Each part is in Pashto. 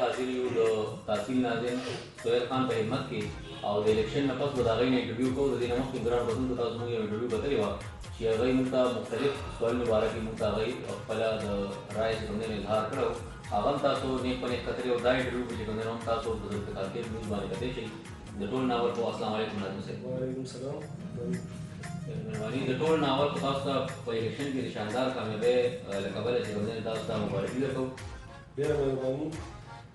حاضر یو د تحصیل ناظم سهیل خان په خدمت کې او د الیکشن نه پس به د هغوی نه انټرویو کوو. د دې نه مخکې ګران بلونکو تاسو موږ یو انټرویو کتلې وه چې هغوی موږ ته مختلف سوالونو باره کې موږ ته هغوی خپله د رایې چې کوم دی اظهار کړی و. هغه هم تاسو نیک په نیک کتلې او دا انټرویو چې کوم دی هم تاسو په ذوالفقار کې نیوز باندې کتلی شئ. د ټول ناول په السلام علیکم ناظم صاحب. وعلیکم السلام. مهرباني د ټول ناول په تاسو ته په الیکشن کې د شاندار کامیابۍ له کبله چې کوم دی تاسو ته مبارکي درکوو. ډېره مهرباني.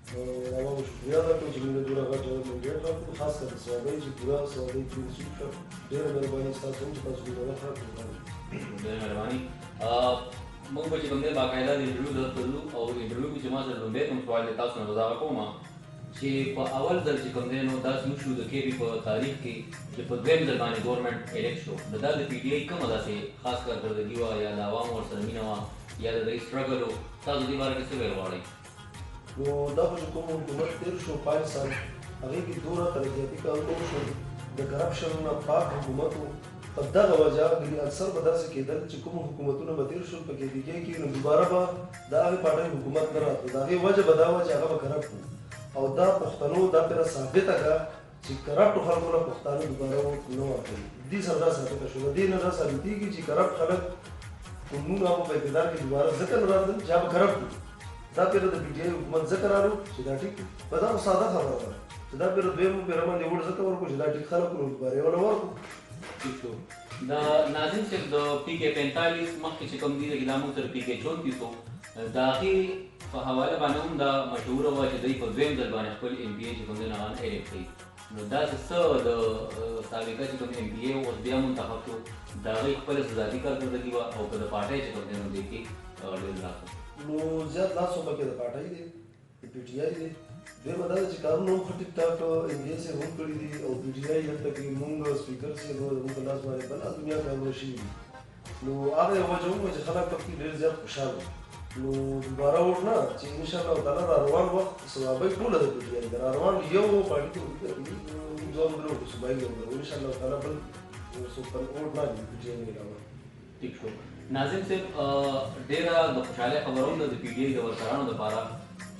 هغه مو شکریه درکړو چې موږ دومره غټ منډیټ راکړو، خاص کر د سوادۍ چې پوره سوادۍ کې رسید کړه. ډېره مهرباني ستاسو هم چې تاسو دومره وخت راکړو. ډېره مهرباني. موږ به چې کوم دی باقاعده د انټرویو ځای ته ځو او انټرویو کې چې ما سره لومړی کوم سوال دی تاسو نه به دغه کوم چې په اول ځل چې کوم دی نو داسې وشو د کیپي په تاریخ کې چې په دویم ځل باندې ګورنمنټ ایلکټ شو. نو دا د پي ډي آی کومه داسې خاص کارکردګي وه یا د عوامو ورسره مینه وه یا د دوی سټرګل و، تاسو دې باره کې څه ویل غواړئ؟ نو دا خو چې کوم حکومت تېر شو 5 سال هغې کې دومره ترقیاتي کارونه وشول، د کرپشن نه پاک حکومت و. په دغه وجه اکثر به داسې کېدل چې کوم حکومتونه به تېر شول په کې پي ډي آی کې نو دوباره به د هغې پارټۍ حکومت نه راتلو. د هغې وجه به دا وه چې هغه به کرپټ و او دا پښتنو دا پېره ثابته کړه چې کرپټو خلکو نه پښتانه دوباره نه ورکوي. دې سره دا ثابته شوه. د دې نه دا ثابتېږي چې کرپټ خلک قانون هغه په اقتدار کې دوباره ځکه نه راتلل چې هغه کرپټ و. دا پېره د پي ډي آی حکومت ځکه رالو چې دا ټیک په دا خو ساده خبره ده چې دا پېره دویمو پېره باندې ووټ ځکه ورکړو چې دا ټیک خلک نو دوباره یې ونه ورکړو. د ناظم صاحب د پي کې 45 مخکې چې کوم دي دا موږ سره پي کې 34 و د هغې په حواله باندې هم دا مشهوره وه چې دوی په دویم ځل باندې خپل ایم پي ای چې کوم دی هغه ایلکټ کړي. نو داسې څه د سابقه چې کوم ایم پي ای اوس بیا منتخب شو د هغې خپله ذاتي کارکردګي وه او که د پارټۍ چې کوم دی نو دې کې ډېر لاس نو زیات لاس خو پکې د پارټۍ دی، د پي ټي آی دی. دویمه دا ده چې کارونه هم ښه ټیک ټاک ایم پي ای صاحب هم کړي دي او پي ټي آی هلته کې مونږ سپیکر صاحب زموږ په لاس باندې بله دنیا کارونه شوي دي. نو هغه یوه وجه هم وه چې خلک پکې ډېر زیات خوشحال وو. نو دوباره ووټ نه چې انشاءالله تعالی را روان وخت صوابۍ ټوله د پي ټي آی ده را روان یو پارټي کې ځواب درو صوبایي ځواب درو انشاءالله تعالی بل څوک ووټ نه دي پي ټي آی نه راوړي. ټیک شو. ناظم صاحب ډېره د خوشحالۍ خبره هم ده د پي ډي آی د ورکرانو دپاره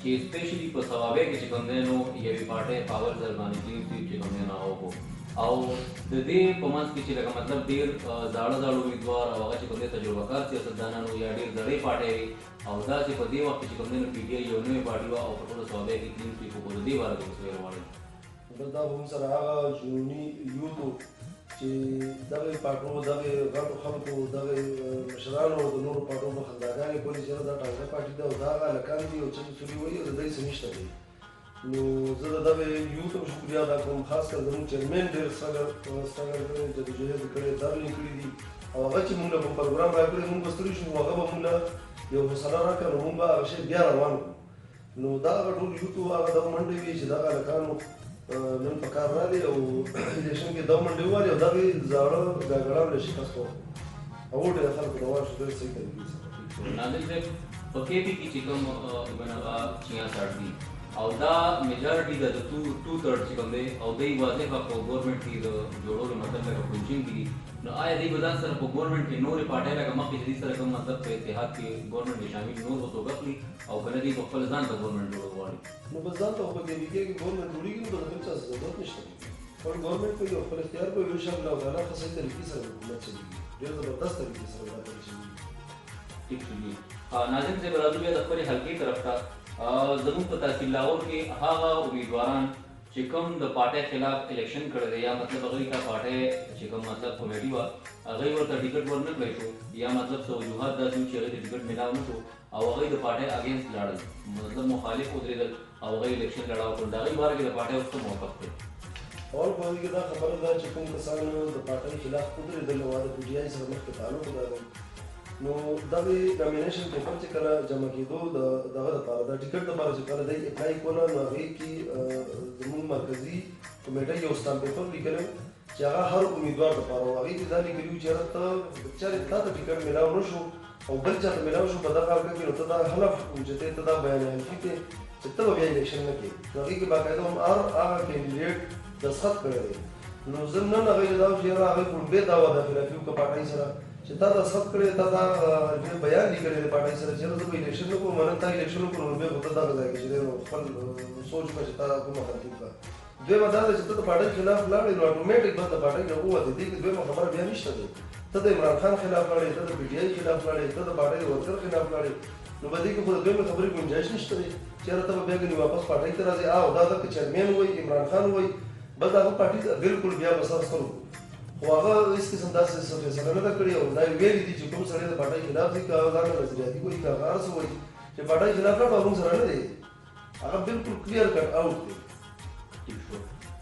چې سپیشلي په ثوابۍ کې چې کوم دی نو یوې پارټۍ په اول ځل باندې کلین سویپ چې کوم دی نو هغه وکړو او د دې په منځ کې چې لکه مطلب ډېر زاړه امیدوار او هغه چې کوم دی تجربه کار سیاستدانان وو یا ډېر زړې پارټۍ وي او داسې په دې وخت کې چې کوم دی نو پي ډي آی یو نوې پارټي وه او په ټوله ثوابۍ کې کلین سویپ وکړو. د دې باره کې څه ویل غواړئ؟ بل دا به هم سره هغه جنوني یوت و چې دغې پارټو دغې غټو خلکو دغې مشرانو او د نورو پارټو به خنداګانې کولې چې دا ټانګه پارټي ده او دا هغه هلکان دي او څه سوري وایي او د دوی څه نشته دی. نو زه د دغې یوت هم شکریا ادا کوم، خاص کر زموږ چیرمین ډېر سټرګل کړی، جدوجهد کړی، درلې کړي دي او هغه چې موږ له کوم پروګرام راکړی موږ به ستړي شو هغه به موږ له یو حوصله راکړه نو موږ به هغه شی بیا روان کړو. نو دا هغه ټول یوت و هغه دغه منډې وي چې دغه هلکانو نن په کار راغلي او الیکشن کې دغه منډې ووالي او دغې زاړه ګاګړان له شکست وکړو او ووټ یې د خلکو روان شو ډېر صحیح طریقې سره. ناظم صاحب په کې پي کې چې کوم هغه 66 دي او دا میجارټي ده د 2/3 چې کوم دی او دوی واضح په ګورنمنټ کې د جوړولو مطلب لکه پوزیشن کې دي. نو آیا دوی به ځان سره په ګورنمنټ کې نورې پارټۍ لکه مخکې چې دوی سره کوم مطلب په اتحاد کې ګورنمنټ کې شامل نور به څوک اخلي او که نه دوی په خپل ځان ته ګورنمنټ جوړول غواړي؟ نو بس ځان ته خو په کې پي کې ګورنمنټ جوړېږي نو د بل چا ضرورت نشته. خپل ګورنمنټ کوي او خپل اختیار کوي انشاءالله تعالی ښه صحیح طریقې سره حکومت چلېږي، ډېر زبردست طریقې سره دا کار چلېږي. ټیک شو جي. ناظم صاحب راځو بیا د خپلې حلقې طرف ته. زموږ په تحصیل لاهور کې هغه امیدواران چې کوم د پارټۍ خلاف الیکشن کړی دی یا مطلب هغوی ته پارټۍ چې کوم مطلب کمیټي وه هغوی ورته ټکټ ورنه کړی شو یا مطلب څه وجوهات داسې وو چې هغوی ته ټکټ میلاو نه شو او هغوی د پارټۍ اګینسټ لاړل مطلب مخالف ودرېدل او هغوی الیکشن لړاو کړل. د هغوی باره کې د پارټۍ اوس څه موقف دی؟ اول په هغې کې دا خبره ده چې کوم کسان د پارټۍ خلاف ودرېدل او د پي ټي آی سره مخکې تعلق درلود نو دغې نامینیشن پیپر چې کله جمع کېدو د دغه دپاره د ټکټ دپاره چې کله دی اپلای کوله نو هغې کې زموږ مرکزي کمیټۍ یو سټامپ پیپر لیکلی چې هغه هر امیدوار دپاره و. هغې کې دا لیکلي وو چې یاره ته چارې تا ته ټکټ میلاو نه شو او بل چا ته میلاو شو په دغه حلقه کې نو ته دا حلف چې ته دا بیان حلفي کې چې ته به بیا الیکشن نه کوې. نو هغې کې باقاعده هم هغه کینډیډیټ دستخط کړی دی. نو زه نن هغوی ته دا و چې یاره هغوی پړمبې دعوه داخله کړي که پارټۍ سره چې تا دا ثبت کړی تا دا بیان لیکلی د پارټۍ سره چې زه به الیکشن نه کوم منم تا الیکشن وکړو نو بیا خو ته دغه ځای کې چې دی نو خپل سوچ وکړه چې تا کومه غلطي وکړه. دویمه دا ده چې ته د پارټۍ خلاف لاړې نو اټومیټک به د پارټۍ نه ووتې. دې کې دویمه خبره بیا نشته دی. ته د عمران خان خلاف لاړې، ته د پي ټي آی خلاف لاړې، ته د پارټۍ د ورکر خلاف لاړې، نو په دې کې خو د دویمې خبرې ګنجایش نشته دی چې یاره ته به بیا ګنې واپس پارټۍ ته راځې. او دا ده که چیرمین وایي عمران خان وایي بس هغه پارټۍ ته بالکل بیا به سر سترګو خو هغه هېڅ قسم داسې فیصله نه ده کړې او دا یې ویلي دي چې کوم سړی د پارټۍ خلاف دی که هغه ځان نظریاتي وایي که هغه هر څه وایي چې پارټۍ خلاف لاړ هغه موږ سره نه دی. هغه بالکل کلیر کټ آوټ دی.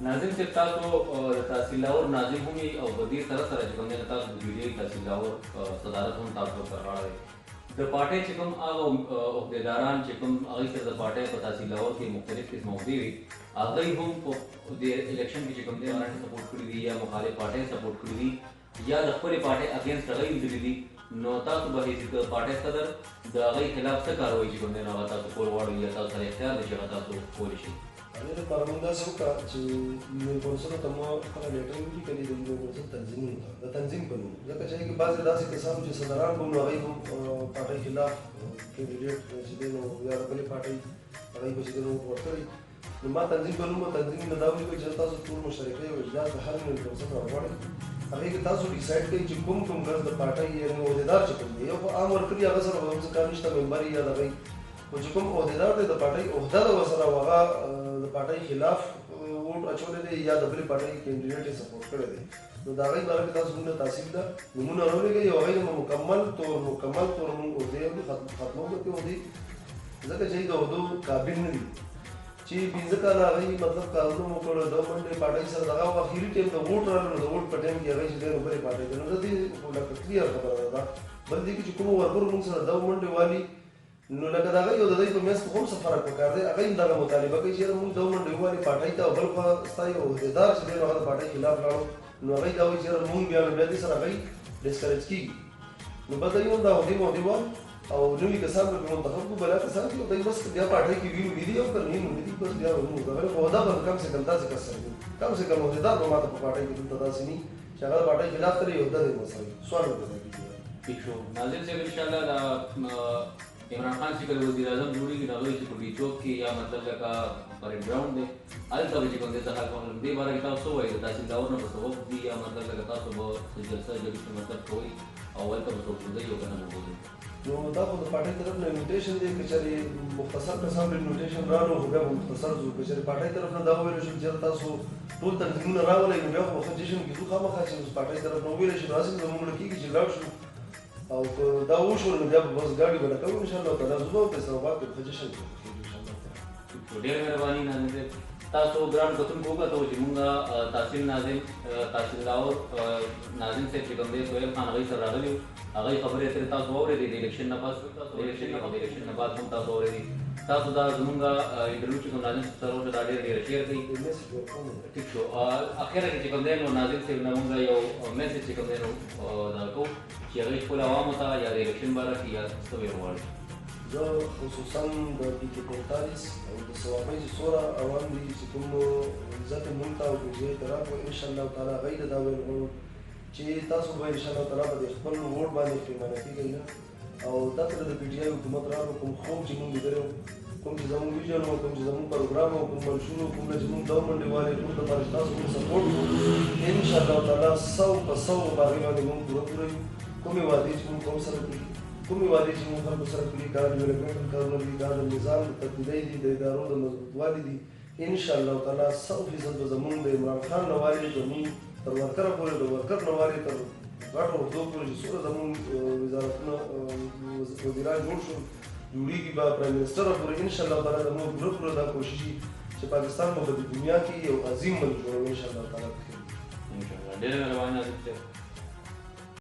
ناظم صاحب تاسو د تحصیل لاهور ناظم هم یې او په دې سره سره چې کوم دی تاسو د پي ټي آی تحصیل لاهور صدارت هم تاسو ورته غاړه د پارټۍ چې کوم هغه عهدیداران چې کوم هغوی سره د پارټۍ په تحصیل لاهور کې مختلف قسمه عهدې وي هغوی هم په د الیکشن کې چې کوم دی پارټۍ سپورټ کړي دي یا مخالف پارټۍ سپورټ کړي دي یا د خپلې پارټۍ اګینسټ هغوی لیدلي دي نو تاسو به حیثیت د پارټۍ صدر د هغوی خلاف څه کاروایي چې کوم دی هغه تاسو کول غواړئ یا تاسو سره اختیار دی چې هغه تاسو کولی شئ؟ هغې لپاره موږ داسې وکړه چې یونین کونسلو ته مو خپله لیټر ولیکلې د یونین کونسل تنظیمونو ته د تنظیم په نوم ځکه چې هغې کې بعضې داسې کسان چې صدران به نو هغوی هم پارټۍ خلاف کینډیډیټ چې دی نو یا د بلې پارټۍ هغوی به چې دی نو ووټ ورکړی نو ما تنظیم په نوم تنظیم نه دا ولیکل چې تاسو ټول مشترکۍ او اجلاس د هر یونین کونسل راغواړئ هغې کې تاسو ډیسایډ کړئ چې کوم کوم ګرځ د پارټۍ یعنې عهدیدار چې کوم دی یو خو عام ورکړي هغه سره به هم څه کار نشته ممبر یا د هغوی خو چې کوم عهدیدار دی د پارټۍ عهده ده ورسره او هغه د پارټۍ خلاف ووټ اچولی دی یا د بلې پارټۍ کینډیډیټ یې سپورټ کړی دی نو د هغوی باره کې تاسو موږ ته تحصیل ته نومونه راولېږئ او هغوی ته مکمل طور موږ عهدې ختموو کړو عهدې ځکه چې هغوی د عهدو قابل نه دي چې پنځه کاله هغوی مطلب کارونه مو کړو د منډې پارټۍ سره دغه اخري ټایم د ووټ راغلو د ووټ په ټایم کې هغوی چې دی نو بلې پارټۍ ته نو د دې لکه کلیر خبره ده دا بل دې کې چې کومو ورکرو موږ سره د منډې والي نو لکه د هغوی او د دوی په منځ کې هم څه فرق پکار دی هغوی هم دغه مطالبه کوي چې یاره موږ د منډې والي پارټۍ ته او بل خوا ستا یو عهدیدار چې دی نو هغه د پارټۍ خلاف لاړو نو هغوی دا وایي چې یاره موږ بیا نو بیا دې سره هغوی ډسکریج کېږي نو بس دوی هم دا عهدې مهدې وال او نوي کسان به منتخب کړو بلا کسان چې دوی بس بیا پارټۍ کې وینو لیدي او که نه وینو لیدي بس بیا موږ هغوی خو عهده به کم سے کم داسې کس سره کم سے کم عهدیدار به ماته په پارټۍ کې دلته داسې نه چې هغه د پارټۍ خلاف ترې عهده دی ورسره سوال به پیدا کېږي. ٹھیک شو ناظم صاحب انشاءاللہ دا عمران خان چې کله وزیر اعظم جوړېږي نو هغوی چې په ډي چوک کې یا مطلب لکه پریډ ګراؤنډ دی هلته به چې کوم دی څه حال کوم دې باره کې تاسو څه وایئ د تحصیل لاهور نه به څه وخت دي یا مطلب لکه تاسو به جلسه جلسه مطلب کوئ او هلته به څوک ځئ او که نه به بوځئ نو دا خو د پارټۍ طرف نه انویټیشن دی که چېرې مختصر کسان به انویټیشن راغلو خو بیا به مختصر ځو که چېرې پارټۍ طرف نه دا وویلی شو چې تاسو ټول تنظیمونه راولئ نو بیا خو به ښه جشن کېږو خامخا چې پارټۍ طرف نه وویلی شي نو هسې زموږ نه کېږي چې لاړ شو او که دا وشول نو بیا به بس ګاډي به ډکوو انشاءالله تعالی زه به فیصله وباد کې ښه جشن کېږو انشاءالله تعالی. ډېره مهرباني ناظم صاحب تاسو ګران کتونکو وکتو چې مونږ تحصیل ناظم تحصیل لاهور ناظم صاحب چې کوم دی سهیل خان هغوی سره راغلي وو هغوی خبرې اترې تاسو واورېدې د الیکشن نه پس د الیکشن نه بعد هم تاسو واورېدې تاسو دا زمونږ انټرویو چې کوم ناظم صاحب سره وشو دا ډېره شیر کړئ. ټیک شو اخره کې چې کوم دی نو ناظم صاحب نه مونږ یو میسج چې کوم دی نو دغه کوو چې هغوی خپلو عوامو ته یا د الیکشن باره کې یا څه ویل غواړي. زه خصوصا د پي کې 45 او د صوابۍ چې څومره عوام دي چې کوم عزت مونږ ته او ګوزې ته راکړو انشاءالله تعالی هغوی ته دا ویل غواړو چې تاسو به انشاءالله تعالی په خپل ووټ باندې پښیمانه کېږئ نه او دلته د پي ټي آی حکومت راغلو کوم خوب چې مونږ لیدلی وو کوم چې زموږ ویژن و کوم چې زموږ پروګرام و کوم منشور و کوم چې مونږ دا منډې والې ټول دپاره چې تاسو مونږ سپورټ وکړو انشاءالله تعالی 100% په هغې باندې مونږ پوره پوره یو کومې وعدې چې مونږ قوم سره کړي کومې وعدې چې مونږ خلکو سره کړي دا د ډیولپمنټل کارونه دي دا د نظام د تبدیلۍ دي د ادارو د مضبوطوالي دي انشاءالله تعالی 100% به زمونږ د عمران خان نه والې زمونږ تر ورکره پورې د ورکر نه والې تر غټو عهدو پورې چې څومره زمونږ وزارتونه وزیران جوړ شول جوړېږي به پرایم منسټر پورې انشاءالله تعالی زمونږ پوره پوره دا کوشش وي چې پاکستان به د دنیا کې یو عظیم ملک جوړوي انشاءالله تعالی. انشاءالله ډېره مهرباني ناظم صاحب.